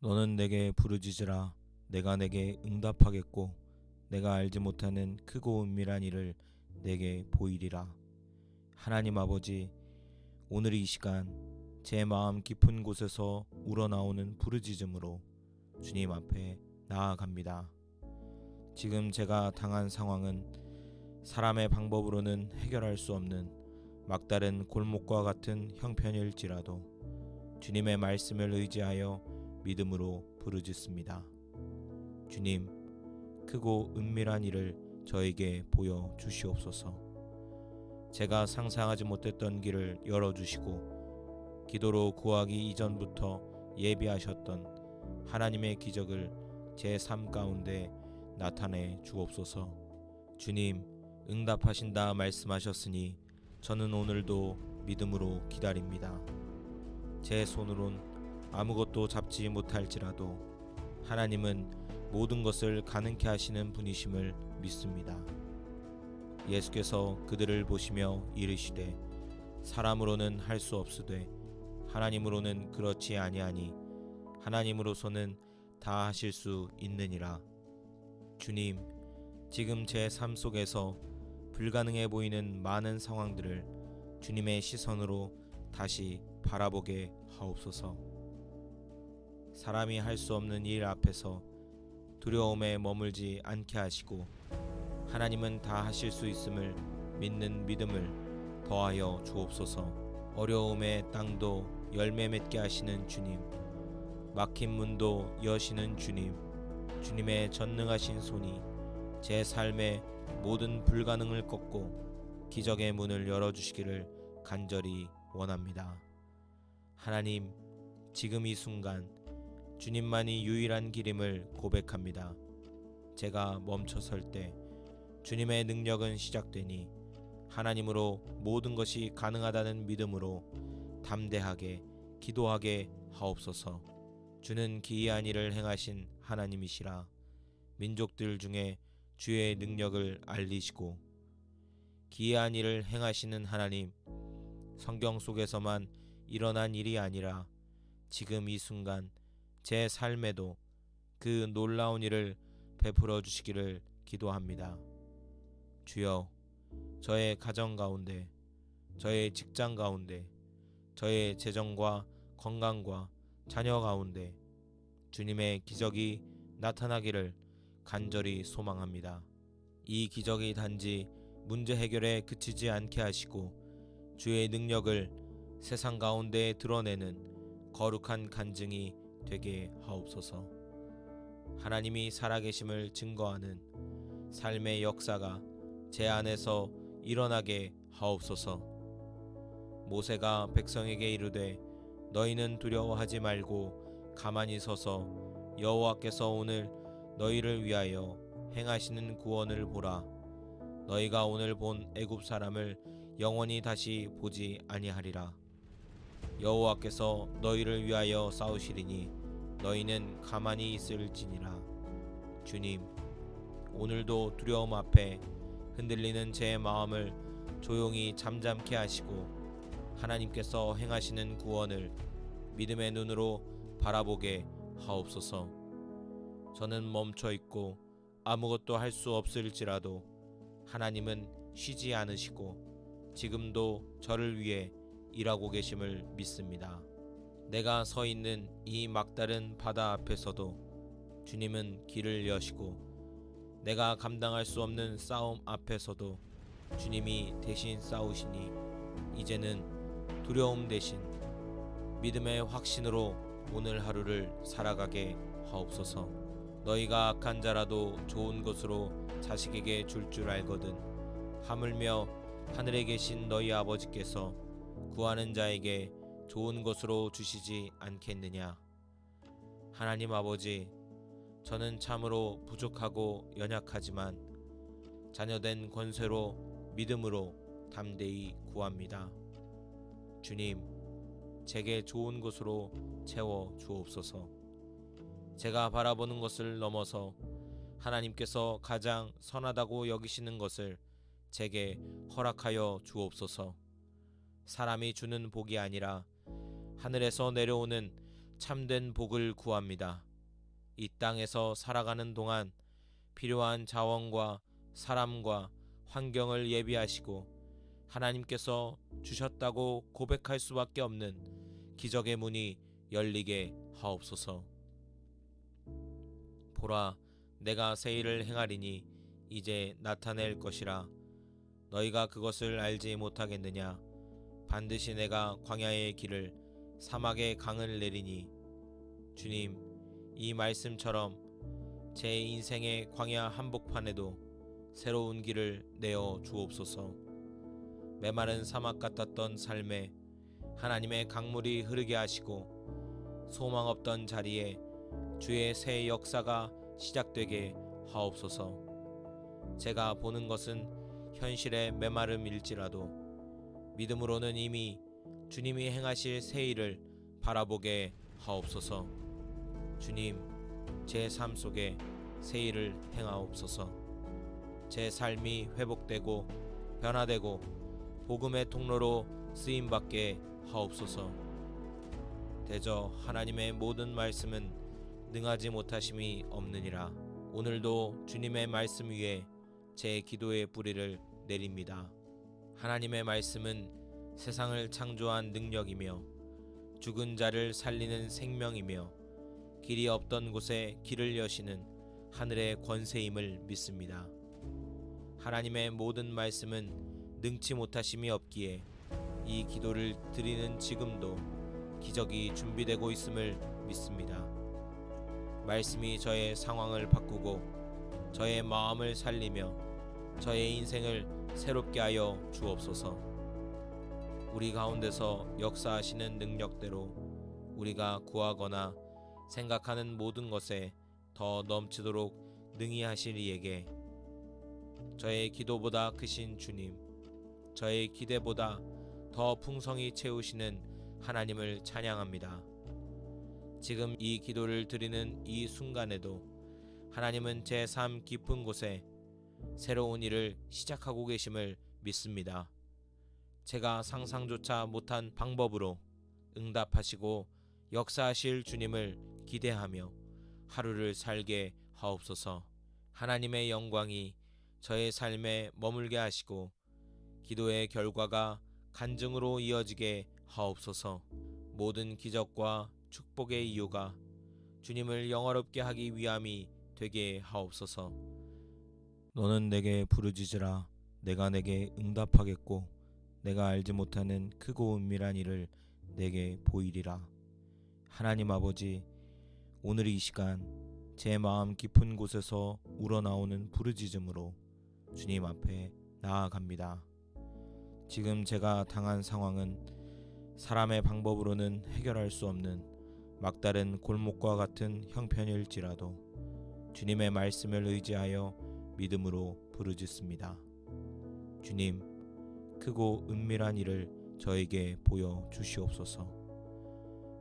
너는 내게 부르짖으라. 내가 내게 응답하겠고 내가 알지 못하는 크고 은밀한 일을 내게 보이리라. 하나님 아버지, 오늘 이 시간 제 마음 깊은 곳에서 우러나오는 부르짖음으로 주님 앞에 나아갑니다. 지금 제가 당한 상황은 사람의 방법으로는 해결할 수 없는 막다른 골목과 같은 형편일지라도 주님의 말씀을 의지하여 믿음으로 부르짖습니다. 주님, 크고 은밀한 일을 저에게 보여 주시옵소서. 제가 상상하지 못했던 길을 열어주시고 기도로 구하기 이전부터 예비하셨던 하나님의 기적을 제 삶 가운데 나타내 주옵소서. 주님, 응답하신다 말씀하셨으니 저는 오늘도 믿음으로 기다립니다. 제 손으론 아무것도 잡지 못할지라도 하나님은 모든 것을 가능케 하시는 분이심을 믿습니다. 예수께서 그들을 보시며 이르시되 사람으로는 할 수 없으되 하나님으로는 그렇지 아니하니 하나님으로서는 다 하실 수 있느니라. 주님, 지금 제 삶 속에서 불가능해 보이는 많은 상황들을 주님의 시선으로 다시 바라보게 하옵소서. 사람이 할 수 없는 일 앞에서 두려움에 머물지 않게 하시고 하나님은 다 하실 수 있음을 믿는 믿음을 더하여 주옵소서. 어려움의 땅도 열매 맺게 하시는 주님, 막힌 문도 여시는 주님, 주님의 전능하신 손이 제 삶의 모든 불가능을 꺾고 기적의 문을 열어주시기를 간절히 원합니다. 하나님, 지금 이 순간 주님만이 유일한 길임을 고백합니다. 제가 멈춰설 때 주님의 능력은 시작되니 하나님으로 모든 것이 가능하다는 믿음으로 담대하게 기도하게 하옵소서. 주는 기이한 일을 행하신 하나님이시라. 민족들 중에 주의 능력을 알리시고 기이한 일을 행하시는 하나님, 성경 속에서만 일어난 일이 아니라 지금 이 순간 제 삶에도 그 놀라운 일을 베풀어 주시기를 기도합니다. 주여, 저의 가정 가운데, 저의 직장 가운데, 저의 재정과 건강과 자녀 가운데 주님의 기적이 나타나기를 간절히 소망합니다. 이 기적이 단지 문제 해결에 그치지 않게 하시고 주의 능력을 세상 가운데 드러내는 거룩한 간증이 되게 하옵소서. 하나님이 살아계심을 증거하는 삶의 역사가 제 안에서 일어나게 하옵소서. 모세가 백성에게 이르되 너희는 두려워하지 말고 가만히 서서 여호와께서 오늘 너희를 위하여 행하시는 구원을 보라. 너희가 오늘 본 애굽 사람을 영원히 다시 보지 아니하리라. 여호와께서 너희를 위하여 싸우시리니 너희는 가만히 있을지니라. 주님, 오늘도 두려움 앞에 흔들리는 제 마음을 조용히 잠잠케 하시고 하나님께서 행하시는 구원을 믿음의 눈으로 바라보게 하옵소서. 저는 멈춰 있고 아무것도 할 수 없을지라도 하나님은 쉬지 않으시고 지금도 저를 위해 일하고 계심을 믿습니다. 내가 서 있는 이 막다른 바다 앞에서도 주님은 길을 여시고 내가 감당할 수 없는 싸움 앞에서도 주님이 대신 싸우시니 이제는 두려움 대신 믿음의 확신으로 오늘 하루를 살아가게 하옵소서. 너희가 악한 자라도 좋은 것으로 자식에게 줄 줄 알거든 하물며 하늘에 계신 너희 아버지께서 구하는 자에게 좋은 것으로 주시지 않겠느냐. 하나님 아버지, 저는 참으로 부족하고 연약하지만 자녀된 권세로 믿음으로 담대히 구합니다. 주님, 제게 좋은 것으로 채워 주옵소서. 제가 바라보는 것을 넘어서 하나님께서 가장 선하다고 여기시는 것을 제게 허락하여 주옵소서. 사람이 주는 복이 아니라 하늘에서 내려오는 참된 복을 구합니다. 이 땅에서 살아가는 동안 필요한 자원과 사람과 환경을 예비하시고 하나님께서 주셨다고 고백할 수밖에 없는 기적의 문이 열리게 하옵소서. 보라, 내가 새 일을 행하리니 이제 나타낼 것이라. 너희가 그것을 알지 못하겠느냐? 반드시 내가 광야의 길을 사막의 강을 내리니. 주님, 이 말씀처럼 제 인생의 광야 한복판에도 새로운 길을 내어 주옵소서. 메마른 사막 같았던 삶에 하나님의 강물이 흐르게 하시고 소망 없던 자리에 주의 새 역사가 시작되게 하옵소서. 제가 보는 것은 현실의 메마름일지라도 믿음으로는 이미 주님이 행하실 새 일을 바라보게 하옵소서. 주님, 제 삶 속에 새 일을 행하옵소서. 제 삶이 회복되고 변화되고 복음의 통로로 쓰임받게 하옵소서. 대저 하나님의 모든 말씀은 능하지 못하심이 없느니라. 오늘도 주님의 말씀 위에 제 기도의 뿌리를 내립니다. 하나님의 말씀은 세상을 창조한 능력이며 죽은 자를 살리는 생명이며 길이 없던 곳에 길을 여시는 하늘의 권세임을 믿습니다. 하나님의 모든 말씀은 능치 못하심이 없기에 이 기도를 드리는 지금도 기적이 준비되고 있음을 믿습니다. 말씀이 저의 상황을 바꾸고 저의 마음을 살리며 저의 인생을 새롭게 하여 주옵소서. 우리 가운데서 역사하시는 능력대로 우리가 구하거나 생각하는 모든 것에 더 넘치도록 능히 하실 이에게 저의 기도보다 크신 주님, 저의 기대보다 더 풍성히 채우시는 하나님을 찬양합니다. 지금 이 기도를 드리는 이 순간에도 하나님은 제 삶 깊은 곳에 새로운 일을 시작하고 계심을 믿습니다. 제가 상상조차 못한 방법으로 응답하시고 역사하실 주님을 기대하며 하루를 살게 하옵소서. 하나님의 영광이 저의 삶에 머물게 하시고 기도의 결과가 간증으로 이어지게 하옵소서. 모든 기적과 축복의 이유가 주님을 영화롭게 하기 위함이 되게 하옵소서. 너는 내게 부르짖으라. 내가 내게 응답하겠고 내가 알지 못하는 크고 은밀한 일을 내게 보이리라. 하나님 아버지, 오늘 이 시간 제 마음 깊은 곳에서 우러나오는 부르짖음으로 주님 앞에 나아갑니다. 지금 제가 당한 상황은 사람의 방법으로는 해결할 수 없는 막다른 골목과 같은 형편일지라도 주님의 말씀을 의지하여 믿음으로 부르짖습니다. 주님, 크고 은밀한 일을 저에게 보여 주시옵소서.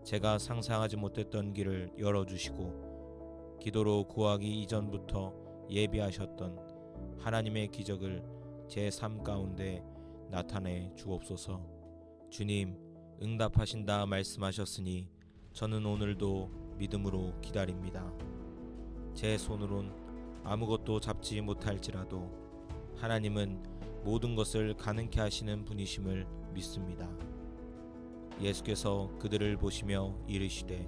제가 상상하지 못했던 길을 열어주시고 기도로 구하기 이전부터 예비하셨던 하나님의 기적을 제 삶 가운데 나타내 주옵소서. 주님, 응답하신다 말씀하셨으니 저는 오늘도 믿음으로 기다립니다. 제 손으론 아무것도 잡지 못할지라도 하나님은 모든 것을 가능케 하시는 분이심을 믿습니다. 예수께서 그들을 보시며 이르시되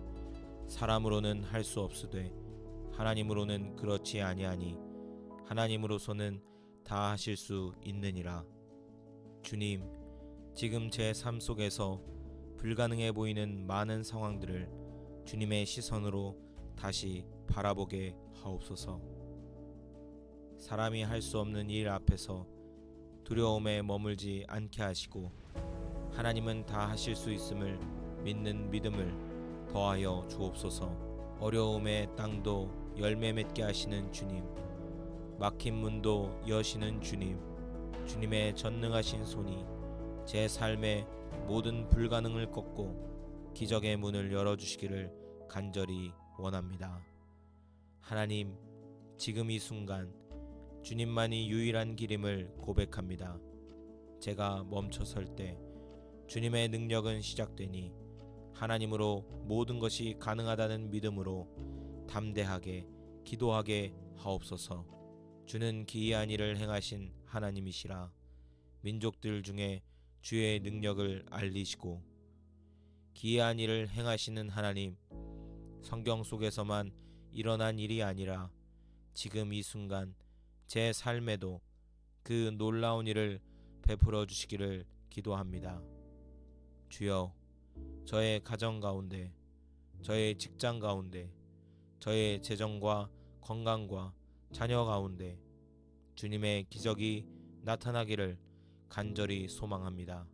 사람으로는 할 수 없으되 하나님으로는 그렇지 아니하니 하나님으로서는 다 하실 수 있느니라. 주님, 지금 제 삶 속에서 불가능해 보이는 많은 상황들을 주님의 시선으로 다시 바라보게 하옵소서. 사람이 할 수 없는 일 앞에서 두려움에 머물지 않게 하시고 하나님은 다 하실 수 있음을 믿는 믿음을 더하여 주옵소서. 어려움의 땅도 열매 맺게 하시는 주님, 막힌 문도 여시는 주님, 주님의 전능하신 손이 제 삶의 모든 불가능을 꺾고 기적의 문을 열어주시기를 간절히 원합니다. 하나님, 지금 이 순간 주님만이 유일한 길임을 고백합니다. 제가 멈춰설 때 주님의 능력은 시작되니 하나님으로 모든 것이 가능하다는 믿음으로 담대하게 기도하게 하옵소서. 주는 기이한 일을 행하신 하나님이시라. 민족들 중에 주의 능력을 알리시고 기이한 일을 행하시는 하나님, 성경 속에서만 일어난 일이 아니라 지금 이 순간 제 삶에도 그 놀라운 일을 베풀어 주시기를 기도합니다. 주여, 저의 가정 가운데, 저의 직장 가운데, 저의 재정과 건강과 자녀 가운데 주님의 기적이 나타나기를 간절히 소망합니다.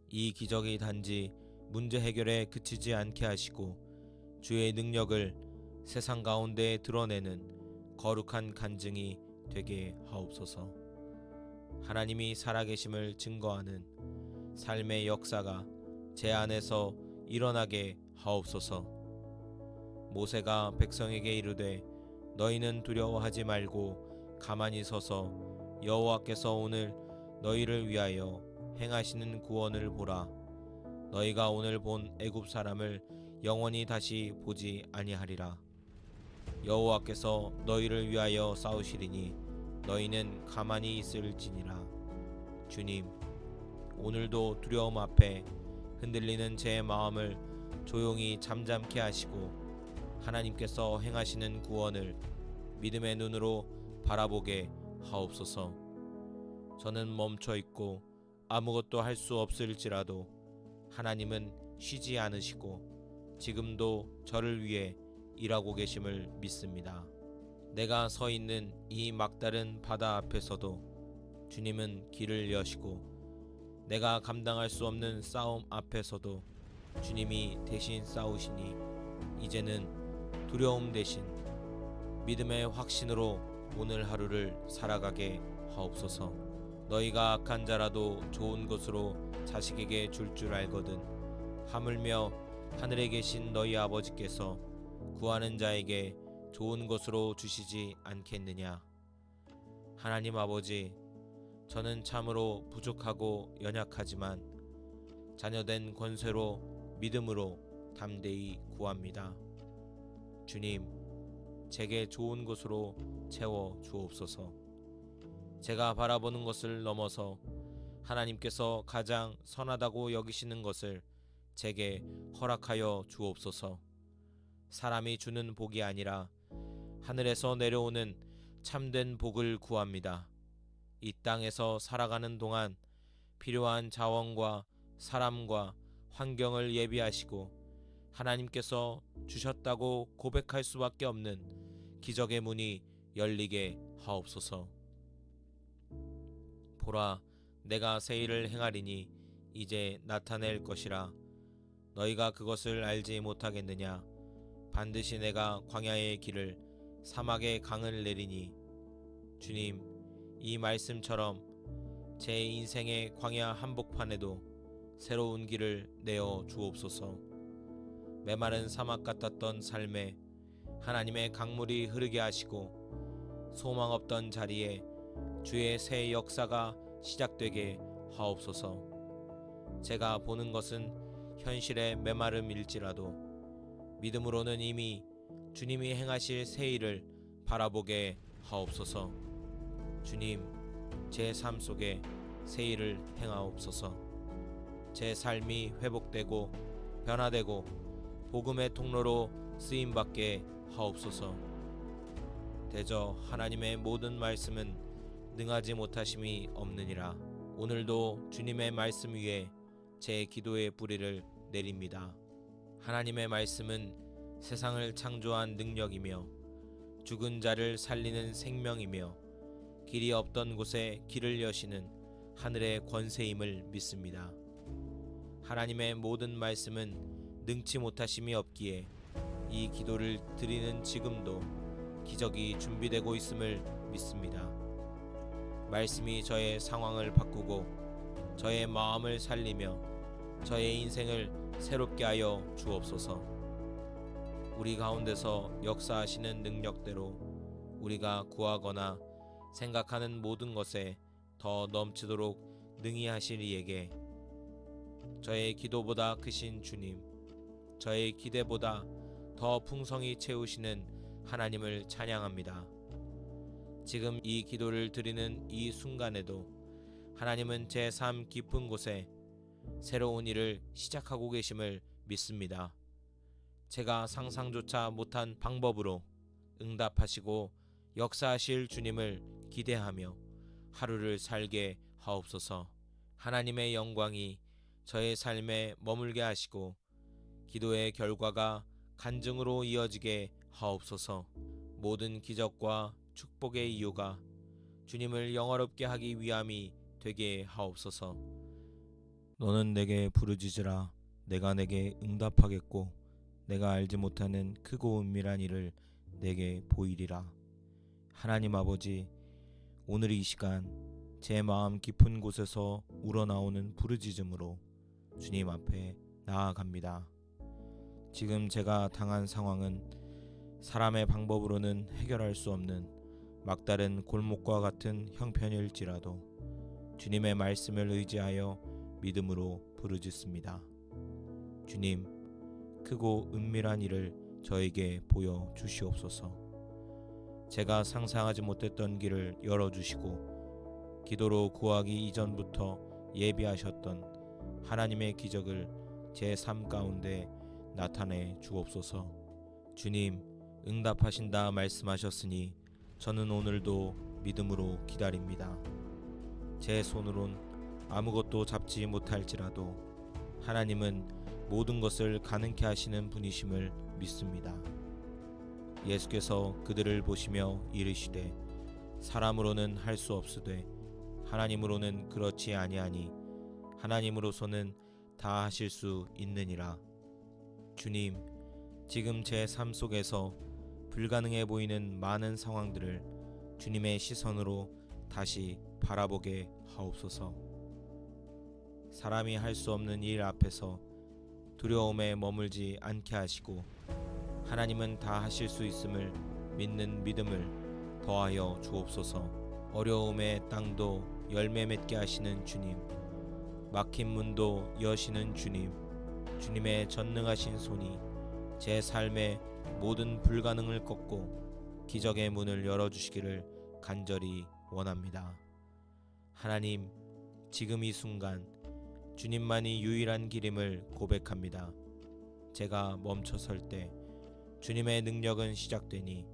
이 기적이 단지 문제 해결에 그치지 않게 하시고 주의 능력을 세상 가운데 드러내는 거룩한 간증이 되게 하옵소서. 하나님이 살아계심을 증거하는 삶의 역사가 제 안에서 일어나게 하옵소서. 모세가 백성에게 이르되 너희는 두려워하지 말고 가만히 서서 여호와께서 오늘 너희를 위하여 행하시는 구원을 보라. 너희가 오늘 본 애굽 사람을 영원히 다시 보지 아니하리라. 여호와께서 너희를 위하여 싸우시리니 너희는 가만히 있을지니라. 주님, 오늘도 두려움 앞에 흔들리는 제 마음을 조용히 잠잠케 하시고 하나님께서 행하시는 구원을 믿음의 눈으로 바라보게 하옵소서. 저는 멈춰 있고 아무것도 할 수 없을지라도 하나님은 쉬지 않으시고 지금도 저를 위해 일하고 계심을 믿습니다. 내가 서 있는 이 막다른 바다 앞에서도 주님은 길을 여시고 내가 감당할 수 없는 싸움 앞에서도 주님이 대신 싸우시니 이제는 두려움 대신 믿음의 확신으로 오늘 하루를 살아가게 하옵소서. 너희가 악한 자라도 좋은 것으로 자식에게 줄 줄 알거든 하물며 하늘에 계신 너희 아버지께서 구하는 자에게 좋은 것으로 주시지 않겠느냐. 하나님 아버지, 저는 참으로 부족하고 연약하지만 자녀된 권세로 믿음으로 담대히 구합니다. 주님, 제게 좋은 것으로 채워 주옵소서. 제가 바라보는 것을 넘어서 하나님께서 가장 선하다고 여기시는 것을 제게 허락하여 주옵소서. 사람이 주는 복이 아니라 하늘에서 내려오는 참된 복을 구합니다. 이 땅에서 살아가는 동안 필요한 자원과 사람과 환경을 예비하시고 하나님께서 주셨다고 고백할 수밖에 없는 기적의 문이 열리게 하옵소서. 보라, 내가 새 일을 행하리니 이제 나타낼 것이라. 너희가 그것을 알지 못하겠느냐. 반드시 내가 광야의 길을 사막의 강을 내리니. 주님, 이 말씀처럼 제 인생의 광야 한복판에도 새로운 길을 내어 주옵소서. 메마른 사막 같았던 삶에 하나님의 강물이 흐르게 하시고 소망 없던 자리에 주의 새 역사가 시작되게 하옵소서. 제가 보는 것은 현실의 메마름일지라도 믿음으로는 이미 주님이 행하실 새 일을 바라보게 하옵소서. 주님, 제 삶 속에 새 일을 행하옵소서. 제 삶이 회복되고 변화되고 복음의 통로로 쓰임받게 하옵소서. 대저 하나님의 모든 말씀은 능하지 못하심이 없느니라. 오늘도 주님의 말씀 위에 제 기도의 뿌리를 내립니다. 하나님의 말씀은 세상을 창조한 능력이며 죽은 자를 살리는 생명이며 길이 없던 곳에 길을 여시는 하늘의 권세임을 믿습니다. 하나님의 모든 말씀은 능치 못하심이 없기에 이 기도를 드리는 지금도 기적이 준비되고 있음을 믿습니다. 말씀이 저의 상황을 바꾸고 저의 마음을 살리며 저의 인생을 새롭게 하여 주옵소서. 우리 가운데서 역사하시는 능력대로 우리가 구하거나 생각하는 모든 것에 더 넘치도록 능히 하실 이에게 저의 기도보다 크신 주님, 저의 기대보다 더 풍성히 채우시는 하나님을 찬양합니다. 지금 이 기도를 드리는 이 순간에도 하나님은 제 삶 깊은 곳에 새로운 일을 시작하고 계심을 믿습니다. 제가 상상조차 못한 방법으로 응답하시고 역사하실 주님을 기대하며 하루를 살게 하옵소서. 하나님의 영광이 저의 삶에 머물게 하시고 기도의 결과가 간증으로 이어지게 하옵소서. 모든 기적과 축복의 이유가 주님을 영화롭게 하기 위함이 되게 하옵소서. 너는 내게 부르짖으라. 내가 내게 응답하겠고 내가 알지 못하는 크고 은밀한 일을 내게 보이리라. 하나님 아버지, 오늘 이 시간 제 마음 깊은 곳에서 우러나오는 부르짖음으로 주님 앞에 나아갑니다. 지금 제가 당한 상황은 사람의 방법으로는 해결할 수 없는 막다른 골목과 같은 형편일지라도 주님의 말씀을 의지하여 믿음으로 부르짖습니다. 주님, 크고 은밀한 일을 저에게 보여 주시옵소서. 제가 상상하지 못했던 길을 열어주시고 기도로 구하기 이전부터 예비하셨던 하나님의 기적을 제 삶 가운데 나타내 주옵소서. 주님, 응답하신다 말씀하셨으니 저는 오늘도 믿음으로 기다립니다. 제 손으론 아무것도 잡지 못할지라도 하나님은 모든 것을 가능케 하시는 분이심을 믿습니다. 예수께서 그들을 보시며 이르시되 사람으로는 할 수 없으되 하나님으로는 그렇지 아니하니 하나님으로서는 다 하실 수 있느니라. 주님, 지금 제 삶 속에서 불가능해 보이는 많은 상황들을 주님의 시선으로 다시 바라보게 하옵소서. 사람이 할 수 없는 일 앞에서 두려움에 머물지 않게 하시고 하나님은 다 하실 수 있음을 믿는 믿음을 더하여 주옵소서. 어려움의 땅도 열매 맺게 하시는 주님, 막힌 문도 여시는 주님, 주님의 전능하신 손이 제 삶의 모든 불가능을 꺾고 기적의 문을 열어주시기를 간절히 원합니다. 하나님, 지금 이 순간 주님만이 유일한 길임을 고백합니다. 제가 멈춰설 때 주님의 능력은 시작되니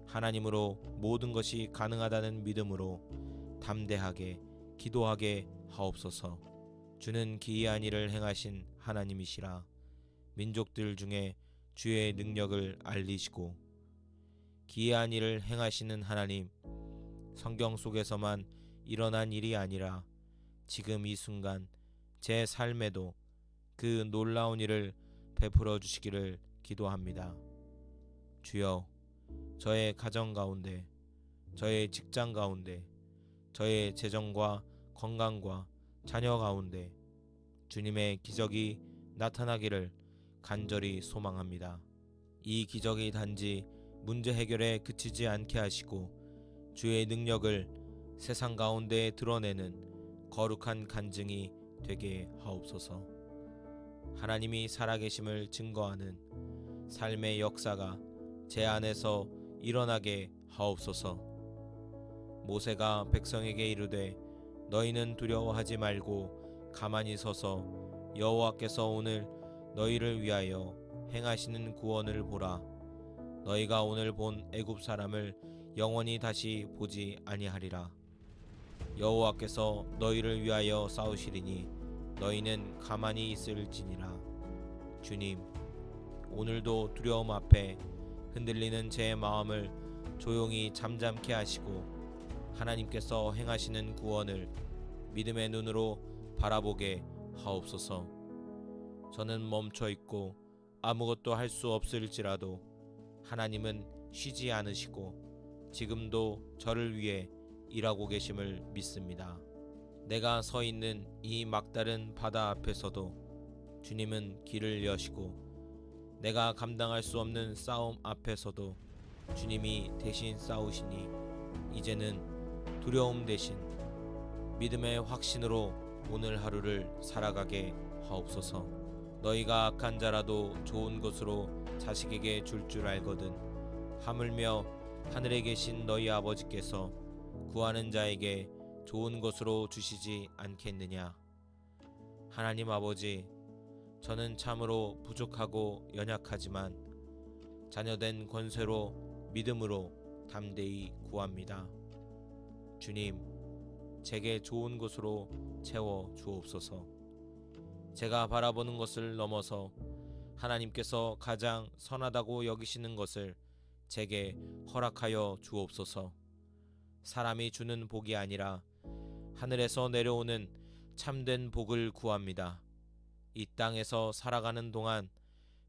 하나님으로 모든 것이 가능하다는 믿음으로 담대하게 기도하게 하옵소서. 주는 기이한 일을 행하신 하나님이시라. 민족들 중에 주의 능력을 알리시고 기이한 일을 행하시는 하나님, 성경 속에서만 일어난 일이 아니라 지금 이 순간 제 삶에도 그 놀라운 일을 베풀어 주시기를 기도합니다. 주여, 저의 가정 가운데, 저의 직장 가운데, 저의 재정과 건강과 자녀 가운데 주님의 기적이 나타나기를 간절히 소망합니다. 이 기적이 단지 문제 해결에 그치지 않게 하시고 주의 능력을 세상 가운데 드러내는 거룩한 간증이 되게 하옵소서. 하나님이 살아계심을 증거하는 삶의 역사가 제 안에서 일어나게 하옵소서. 모세가 백성에게 이르되 너희는 두려워하지 말고 가만히 서서 여호와께서 오늘 너희를 위하여 행하시는 구원을 보라. 너희가 오늘 본 애굽 사람을 영원히 다시 보지 아니하리라. 여호와께서 너희를 위하여 싸우시리니 너희는 가만히 있을지니라. 주님, 오늘도 두려움 앞에 흔들리는 제 마음을 조용히 잠잠케 하시고 하나님께서 행하시는 구원을 믿음의 눈으로 바라보게 하옵소서. 저는 멈춰 있고 아무것도 할 수 없을지라도 하나님은 쉬지 않으시고 지금도 저를 위해 일하고 계심을 믿습니다. 내가 서 있는 이 막다른 바다 앞에서도 주님은 길을 여시고 내가 감당할 수 없는 싸움 앞에서도 주님이 대신 싸우시니 이제는 두려움 대신 믿음의 확신으로 오늘 하루를 살아가게 하옵소서. 너희가 악한 자라도 좋은 것으로 자식에게 줄 알거든. 하물며 하늘에 계신 너희 아버지께서 구하는 자에게 좋은 것으로 주시지 않겠느냐. 하나님 아버지, 저는 참으로 부족하고 연약하지만 자녀된 권세로 믿음으로 담대히 구합니다. 주님, 제게 좋은 것으로 채워 주옵소서. 제가 바라보는 것을 넘어서 하나님께서 가장 선하다고 여기시는 것을 제게 허락하여 주옵소서. 사람이 주는 복이 아니라 하늘에서 내려오는 참된 복을 구합니다. 이 땅에서 살아가는 동안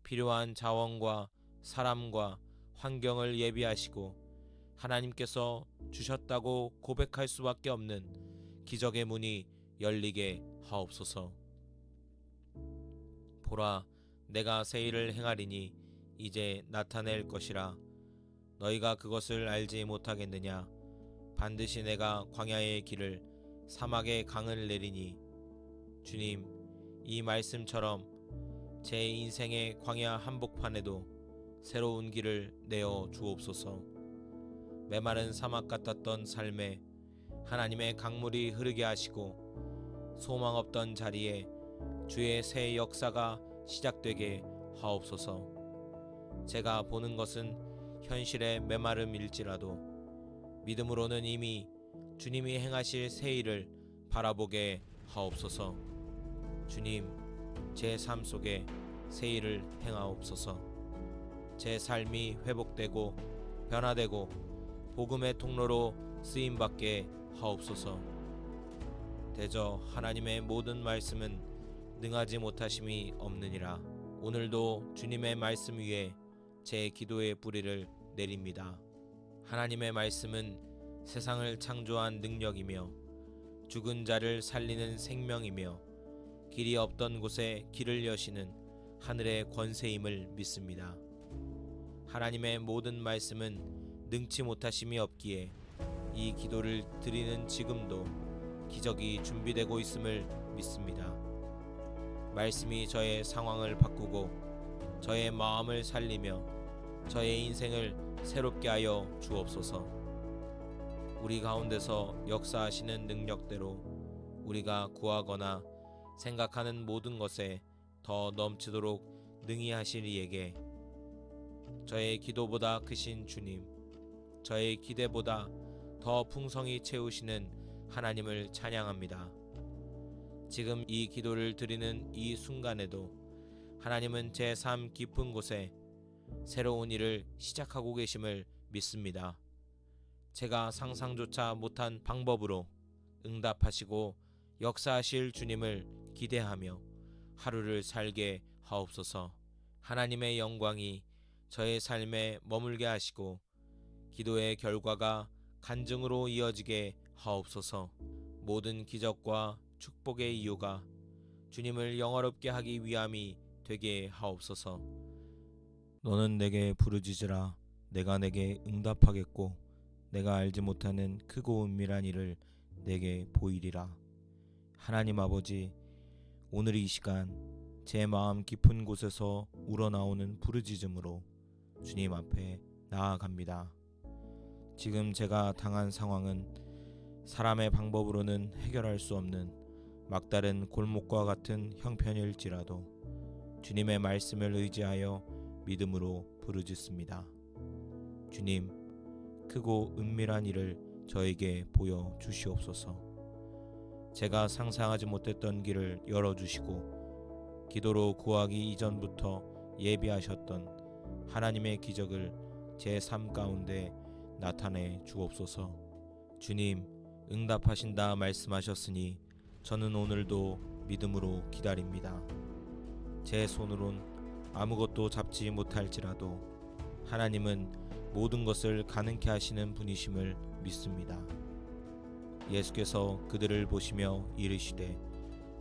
필요한 자원과 사람과 환경을 예비하시고 하나님께서 주셨다고 고백할 수밖에 없는 기적의 문이 열리게 하옵소서. 보라, 내가 새 일을 행하리니 이제 나타낼 것이라. 너희가 그것을 알지 못하겠느냐. 반드시 내가 광야의 길을 사막의 강을 내리니. 주님, 이 말씀처럼 제 인생의 광야 한복판에도 새로운 길을 내어 주옵소서. 메마른 사막 같았던 삶에 하나님의 강물이 흐르게 하시고 소망 없던 자리에 주의 새 역사가 시작되게 하옵소서. 제가 보는 것은 현실의 메마름일지라도 믿음으로는 이미 주님이 행하실 새 일을 바라보게 하옵소서. 주님, 제 삶 속에 새 일을 행하옵소서. 제 삶이 회복되고 변화되고 복음의 통로로 쓰임받게 하옵소서. 대저 하나님의 모든 말씀은 능하지 못하심이 없느니라. 오늘도 주님의 말씀 위에 제 기도의 뿌리를 내립니다. 하나님의 말씀은 세상을 창조한 능력이며 죽은 자를 살리는 생명이며 길이 없던 곳에 길을 여시는 하늘의 권세임을 믿습니다. 하나님의 모든 말씀은 능치 못하심이 없기에 이 기도를 드리는 지금도 기적이 준비되고 있음을 믿습니다. 말씀이 저의 상황을 바꾸고 저의 마음을 살리며 저의 인생을 새롭게 하여 주옵소서. 우리 가운데서 역사하시는 능력대로 우리가 구하거나 생각하는 모든 것에 더 넘치도록 능히 하실 이에게 저의 기도보다 크신 주님, 저의 기대보다 더 풍성히 채우시는 하나님을 찬양합니다. 지금 이 기도를 드리는 이 순간에도 하나님은 제 삶 깊은 곳에 새로운 일을 시작하고 계심을 믿습니다. 제가 상상조차 못한 방법으로 응답하시고 역사하실 주님을 기대하며 하루를 살게 하옵소서. 하나님의 영광이 저의 삶에 머물게 하시고 기도의 결과가 간증으로 이어지게 하옵소서. 모든 기적과 축복의 이유가 주님을 영화롭게 하기 위함이 되게 하옵소서. 너는 내게 부르짖으라. 내가 내게 응답하겠고 내가 알지 못하는 크고 은밀한 일을 내게 보이리라. 하나님 아버지, 오늘 이 시간 제 마음 깊은 곳에서 우러나오는 부르짖음으로 주님 앞에 나아갑니다. 지금 제가 당한 상황은 사람의 방법으로는 해결할 수 없는 막다른 골목과 같은 형편일지라도 주님의 말씀을 의지하여 믿음으로 부르짖습니다. 주님, 크고 은밀한 일을 저에게 보여 주시옵소서. 제가 상상하지 못했던 길을 열어주시고 기도로 구하기 이전부터 예비하셨던 하나님의 기적을 제 삶 가운데 나타내 주옵소서. 주님, 응답하신다 말씀하셨으니 저는 오늘도 믿음으로 기다립니다. 제 손으론 아무것도 잡지 못할지라도 하나님은 모든 것을 가능케 하시는 분이심을 믿습니다. 예수께서 그들을 보시며 이르시되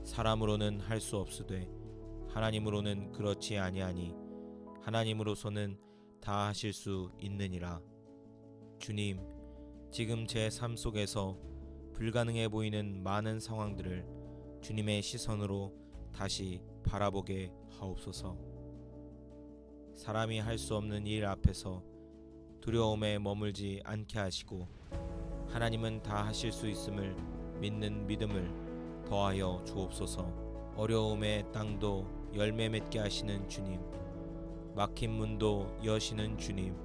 사람으로는 할 수 없으되 하나님으로는 그렇지 아니하니 하나님으로서는 다 하실 수 있느니라. 주님, 지금 제 삶 속에서 불가능해 보이는 많은 상황들을 주님의 시선으로 다시 바라보게 하옵소서. 사람이 할 수 없는 일 앞에서 두려움에 머물지 않게 하시고 하나님은 다 하실 수 있음을 믿는 믿음을 더하여 주옵소서. 어려움의 땅도 열매 맺게 하시는 주님, 막힌 문도 여시는 주님,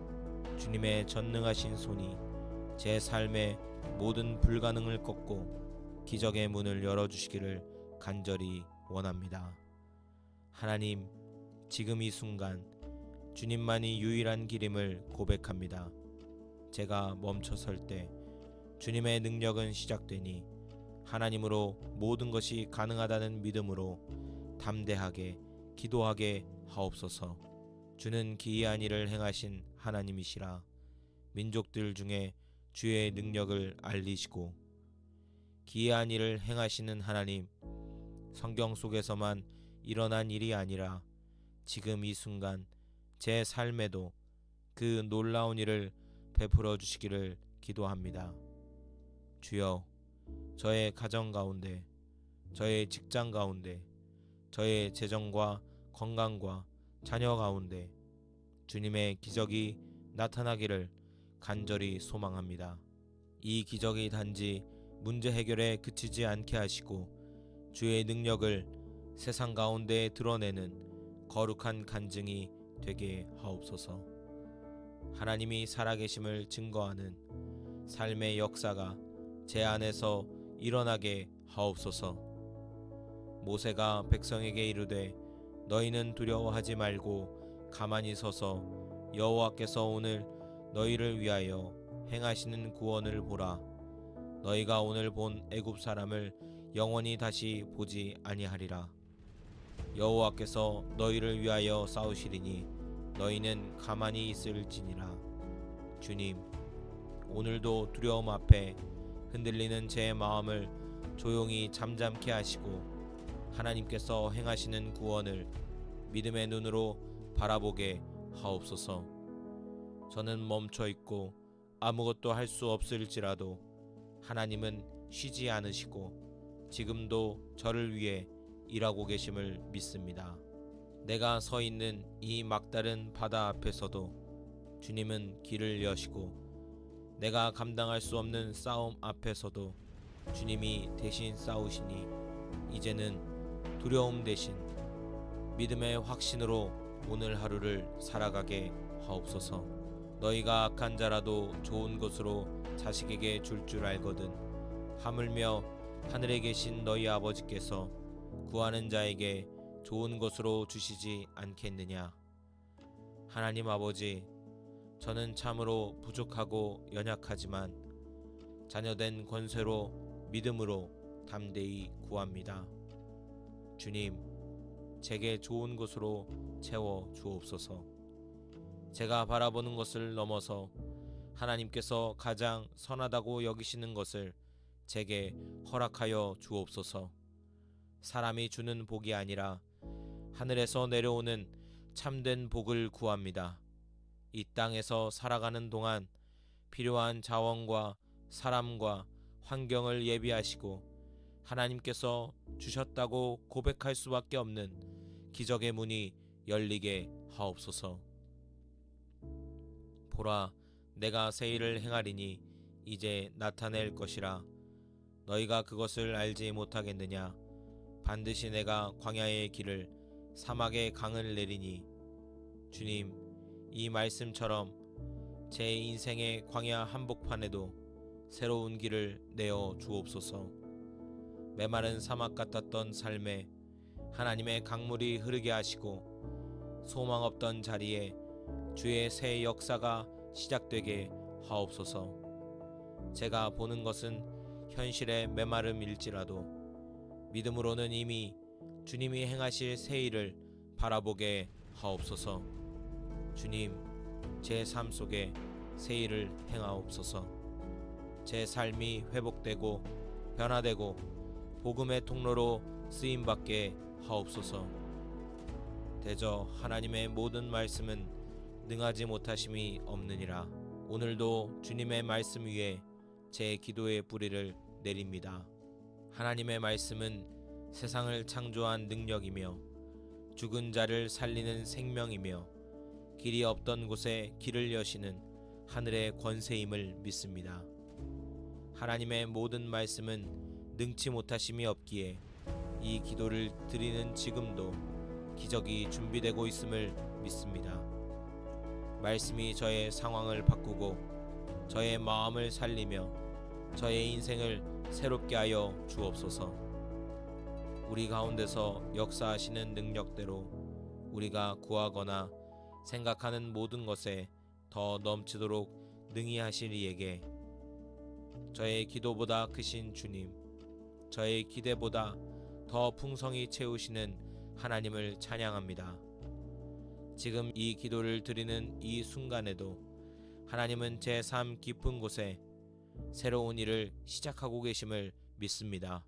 주님의 전능하신 손이 제 삶의 모든 불가능을 꺾고 기적의 문을 열어주시기를 간절히 원합니다. 하나님, 지금 이 순간 주님만이 유일한 길임을 고백합니다. 제가 멈춰설 때 주님의 능력은 시작되니 하나님으로 모든 것이 가능하다는 믿음으로 담대하게 기도하게 하옵소서. 주는 기이한 일을 행하신 하나님이시라 민족들 중에 주의 능력을 알리시고, 기이한 일을 행하시는 하나님, 성경 속에서만 일어난 일이 아니라 지금 이 순간 제 삶에도 그 놀라운 일을 베풀어 주시기를 기도합니다. 주여, 저의 가정 가운데, 저의 직장 가운데, 저의 재정과 건강과 자녀 가운데 주님의 기적이 나타나기를 간절히 소망합니다. 이 기적이 단지 문제 해결에 그치지 않게 하시고 주의 능력을 세상 가운데 드러내는 거룩한 간증이 되게 하옵소서. 하나님이 살아계심을 증거하는 삶의 역사가 제 안에서 일어나게 하옵소서. 모세가 백성에게 이르되 너희는 두려워하지 말고 가만히 서서 여호와께서 오늘 너희를 위하여 행하시는 구원을 보라. 너희가 오늘 본 애굽 사람을 영원히 다시 보지 아니하리라. 여호와께서 너희를 위하여 싸우시리니 너희는 가만히 있을지니라. 주님, 오늘도 두려움 앞에 흔들리는 제 마음을 조용히 잠잠케 하시고 하나님께서 행하시는 구원을 믿음의 눈으로 바라보게 하옵소서. 저는 멈춰 있고 아무것도 할 수 없을지라도 하나님은 쉬지 않으시고 지금도 저를 위해 일하고 계심을 믿습니다. 내가 서 있는 이 막다른 바다 앞에서도 주님은 길을 여시고 내가 감당할 수 없는 싸움 앞에서도 주님이 대신 싸우시니 이제는 두려움 대신 믿음의 확신으로 오늘 하루를 살아가게 하옵소서. 너희가 악한 자라도 좋은 것으로 자식에게 줄 줄 알거든 하물며 하늘에 계신 너희 아버지께서 구하는 자에게 좋은 것으로 주시지 않겠느냐. 하나님 아버지, 저는 참으로 부족하고 연약하지만 자녀된 권세로 믿음으로 담대히 구합니다. 주님, 제게 좋은 것으로 채워 주옵소서. 제가 바라보는 것을 넘어서 하나님께서 가장 선하다고 여기시는 것을 제게 허락하여 주옵소서. 사람이 주는 복이 아니라 하늘에서 내려오는 참된 복을 구합니다. 이 땅에서 살아가는 동안 필요한 자원과 사람과 환경을 예비하시고 하나님께서 주셨다고 고백할 수밖에 없는 기적의 문이 열리게 하옵소서. 보라, 내가 새 일을 행하리니 이제 나타낼 것이라. 너희가 그것을 알지 못하겠느냐. 반드시 내가 광야의 길을 사막의 강을 내리니. 주님, 이 말씀처럼 제 인생의 광야 한복판에도 새로운 길을 내어 주옵소서. 메마른 사막 같았던 삶에 하나님의 강물이 흐르게 하시고 소망 없던 자리에 주의 새 역사가 시작되게 하옵소서. 제가 보는 것은 현실의 메마름일지라도 믿음으로는 이미 주님이 행하실 새 일을 바라보게 하옵소서. 주님, 제 삶 속에 새 일을 행하옵소서. 제 삶이 회복되고 변화되고 복음의 통로로 쓰임받게 하옵소서. 대저 하나님의 모든 말씀은 능하지 못하심이 없느니라. 오늘도 주님의 말씀 위에 제 기도의 뿌리를 내립니다. 하나님의 말씀은 세상을 창조한 능력이며 죽은 자를 살리는 생명이며 길이 없던 곳에 길을 여시는 하늘의 권세임을 믿습니다. 하나님의 모든 말씀은 능치 못하심이 없기에 이 기도를 드리는 지금도 기적이 준비되고 있음을 믿습니다. 말씀이 저의 상황을 바꾸고 저의 마음을 살리며 저의 인생을 새롭게 하여 주옵소서. 우리 가운데서 역사하시는 능력대로 우리가 구하거나 생각하는 모든 것에 더 넘치도록 능히 하실 이에게 저의 기도보다 크신 주님, 저의 기대보다 더 풍성히 채우시는 하나님을 찬양합니다. 지금 이 기도를 드리는 이 순간에도 하나님은 제 삶 깊은 곳에 새로운 일을 시작하고 계심을 믿습니다.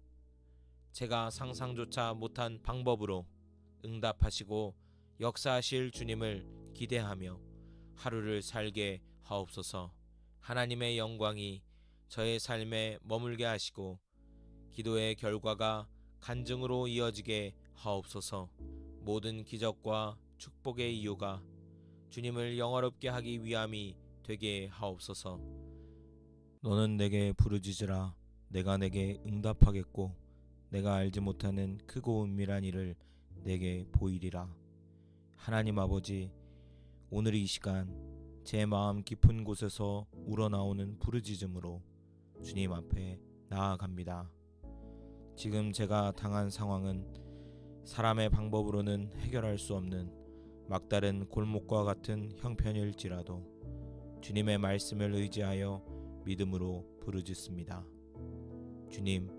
제가 상상조차 못한 방법으로 응답하시고 역사하실 주님을 기대하며 하루를 살게 하옵소서. 하나님의 영광이 저의 삶에 머물게 하시고 기도의 결과가 간증으로 이어지게 하옵소서. 모든 기적과 축복의 이유가 주님을 영화롭게 하기 위함이 되게 하옵소서. 너는 내게 부르짖으라. 내가 내게 응답하겠고 내가 알지 못하는 크고 은밀한 일을 내게 보이리라. 하나님 아버지, 오늘 이 시간 제 마음 깊은 곳에서 우러나오는 부르짖음으로 주님 앞에 나아갑니다. 지금 제가 당한 상황은 사람의 방법으로는 해결할 수 없는 막다른 골목과 같은 형편일지라도 주님의 말씀을 의지하여 믿음으로 부르짖습니다. 주님,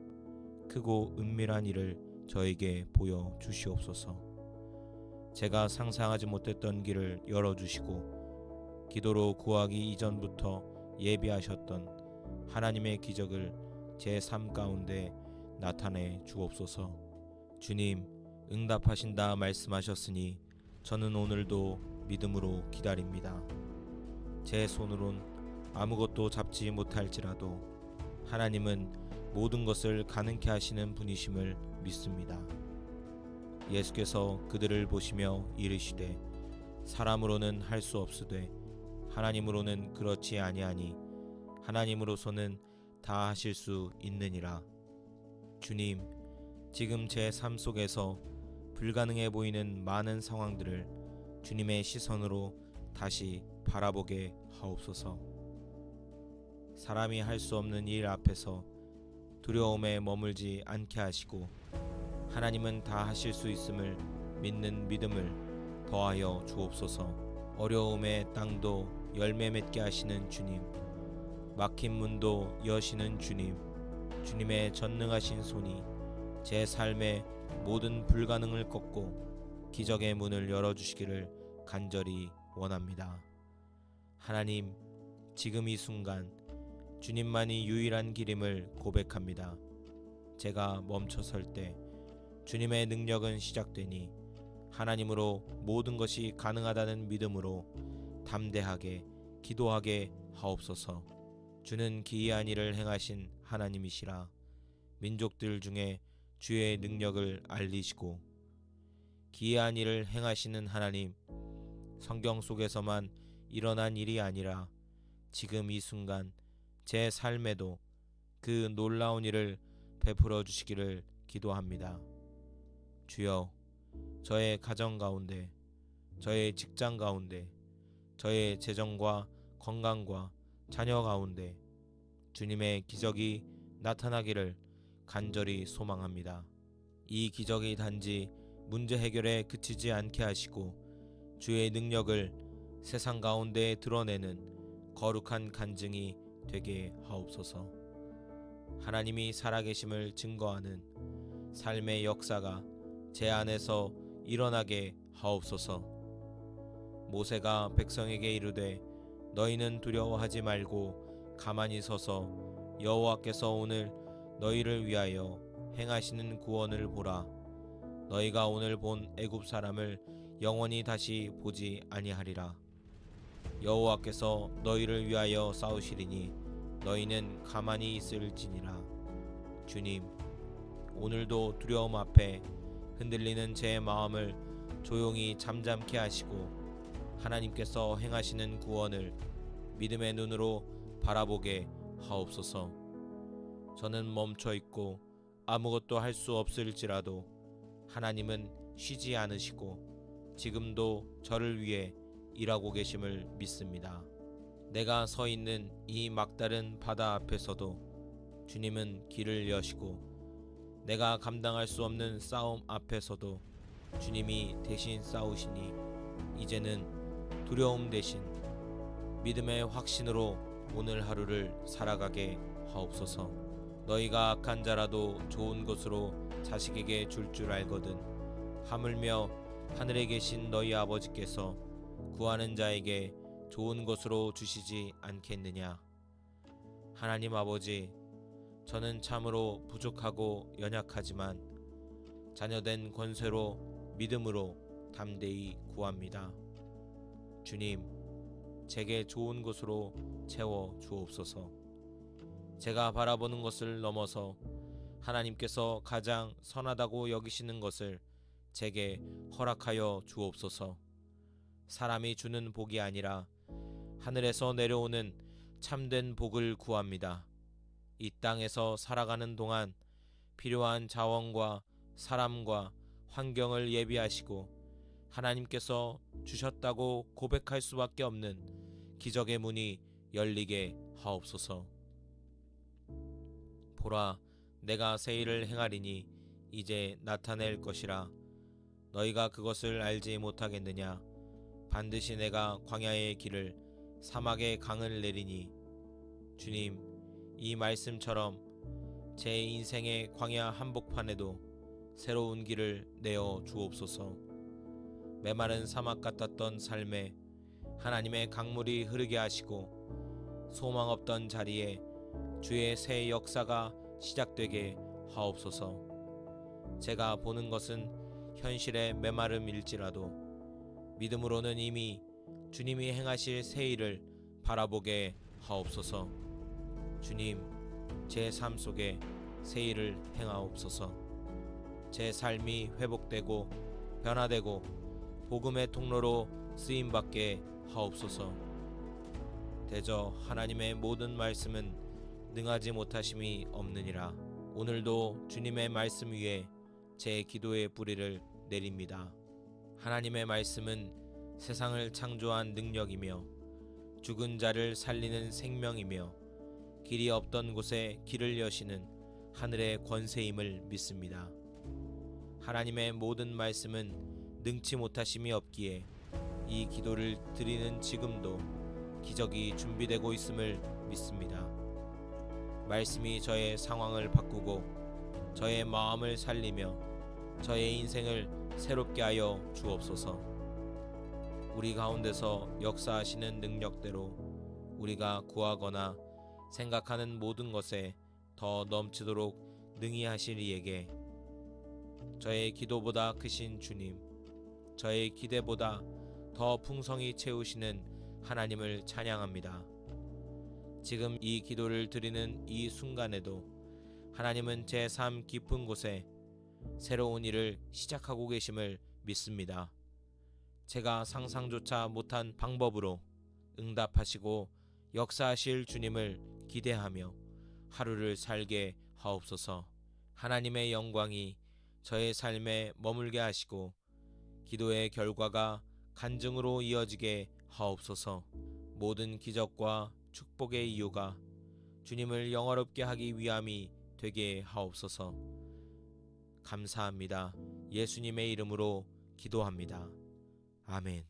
크고 은밀한 일을 저에게 보여 주시옵소서. 제가 상상하지 못했던 길을 열어주시고 기도로 구하기 이전부터 예비하셨던 하나님의 기적을 제 삶 가운데 나타내 주옵소서. 주님, 응답하신다 말씀하셨으니 저는 오늘도 믿음으로 기다립니다. 제 손으론 아무것도 잡지 못할지라도 하나님은 모든 것을 가능케 하시는 분이심을 믿습니다. 예수께서 그들을 보시며 이르시되 사람으로는 할 수 없으되 하나님으로는 그렇지 아니하니 하나님으로서는 다 하실 수 있느니라. 주님, 지금 제 삶 속에서 불가능해 보이는 많은 상황들을 주님의 시선으로 다시 바라보게 하옵소서. 사람이 할 수 없는 일 앞에서 두려움에 머물지 않게 하시고 하나님은 다 하실 수 있음을 믿는 믿음을 더하여 주옵소서. 어려움의 땅도 열매 맺게 하시는 주님, 막힌 문도 여시는 주님, 주님의 전능하신 손이 제 삶의 모든 불가능을 꺾고 기적의 문을 열어주시기를 간절히 원합니다. 하나님, 지금 이 순간 주님만이 유일한 길임을 고백합니다. 제가 멈춰설 때 주님의 능력은 시작되니 하나님으로 모든 것이 가능하다는 믿음으로 담대하게 기도하게 하옵소서. 주는 기이한 일을 행하신 하나님이시라. 민족들 중에 주의 능력을 알리시고 기이한 일을 행하시는 하나님, 성경 속에서만 일어난 일이 아니라 지금 이 순간 제 삶에도 그 놀라운 일을 베풀어 주시기를 기도합니다. 주여, 저의 가정 가운데, 저의 직장 가운데, 저의 재정과 건강과 자녀 가운데 주님의 기적이 나타나기를 간절히 소망합니다. 이 기적이 단지 문제 해결에 그치지 않게 하시고 주의 능력을 세상 가운데 드러내는 거룩한 간증이 되게 하옵소서. 하나님이 살아계심을 증거하는 삶의 역사가 제 안에서 일어나게 하옵소서. 모세가 백성에게 이르되 너희는 두려워하지 말고 가만히 서서 여호와께서 오늘 너희를 위하여 행하시는 구원을 보라. 너희가 오늘 본 애굽 사람을 영원히 다시 보지 아니하리라. 여호와께서 너희를 위하여 싸우시리니 너희는 가만히 있을지니라. 주님, 오늘도 두려움 앞에 흔들리는 제 마음을 조용히 잠잠케 하시고 하나님께서 행하시는 구원을 믿음의 눈으로 바라보게 하옵소서. 저는 멈춰 있고 아무것도 할 수 없을지라도 하나님은 쉬지 않으시고 지금도 저를 위해 일하고 계심을 믿습니다. 내가 서 있는 이 막다른 바다 앞에서도 주님은 길을 여시고 내가 감당할 수 없는 싸움 앞에서도 주님이 대신 싸우시니 이제는 두려움 대신 믿음의 확신으로 오늘 하루를 살아가게 하옵소서. 너희가 악한 자라도 좋은 것으로 자식에게 줄 줄 알거든 하물며 하늘에 계신 너희 아버지께서 구하는 자에게 좋은 것으로 주시지 않겠느냐. 하나님 아버지, 저는 참으로 부족하고 연약하지만 자녀된 권세로 믿음으로 담대히 구합니다. 주님, 제게 좋은 것으로 채워 주옵소서. 제가 바라보는 것을 넘어서 하나님께서 가장 선하다고 여기시는 것을 제게 허락하여 주옵소서. 사람이 주는 복이 아니라 하늘에서 내려오는 참된 복을 구합니다. 이 땅에서 살아가는 동안 필요한 자원과 사람과 환경을 예비하시고 하나님께서 주셨다고 고백할 수밖에 없는 기적의 문이 열리게 하옵소서. 보라, 내가 새 일을 행하리니 이제 나타낼 것이라. 너희가 그것을 알지 못하겠느냐. 반드시 내가 광야의 길을 사막의 강을 내리니. 주님, 이 말씀처럼 제 인생의 광야 한복판에도 새로운 길을 내어 주옵소서. 메마른 사막 같았던 삶에 하나님의 강물이 흐르게 하시고 소망 없던 자리에 주의 새 역사가 시작되게 하옵소서. 제가 보는 것은 현실의 메마름일지라도 믿음으로는 이미 주님이 행하실 새 일을 바라보게 하옵소서. 주님, 제 삶 속에 새 일을 행하옵소서. 제 삶이 회복되고 변화되고 복음의 통로로 쓰임받게 하옵소서. 대저 하나님의 모든 말씀은 능하지 못하심이 없느니라. 오늘도 주님의 말씀 위에 제 기도의 뿌리를 내립니다. 하나님의 말씀은 세상을 창조한 능력이며 죽은 자를 살리는 생명이며 길이 없던 곳에 길을 여시는 하늘의 권세임을 믿습니다. 하나님의 모든 말씀은 능치 못하심이 없기에 이 기도를 드리는 지금도 기적이 준비되고 있음을 믿습니다. 말씀이 저의 상황을 바꾸고 저의 마음을 살리며 저의 인생을 새롭게 하여 주옵소서. 우리 가운데서 역사하시는 능력대로 우리가 구하거나 생각하는 모든 것에 더 넘치도록 능히 하실 이에게 저의 기도보다 크신 주님, 저의 기대보다 더 풍성히 채우시는 하나님을 찬양합니다. 지금 이 기도를 드리는 이 순간에도 하나님은 제 삶 깊은 곳에 새로운 일을 시작하고 계심을 믿습니다. 제가 상상조차 못한 방법으로 응답하시고 역사하실 주님을 기대하며 하루를 살게 하옵소서. 하나님의 영광이 저의 삶에 머물게 하시고 기도의 결과가 간증으로 이어지게 하옵소서. 모든 기적과 축복의 이유가 주님을 영화롭게 하기 위함이 되게 하옵소서. 감사합니다. 예수님의 이름으로 기도합니다. 아멘.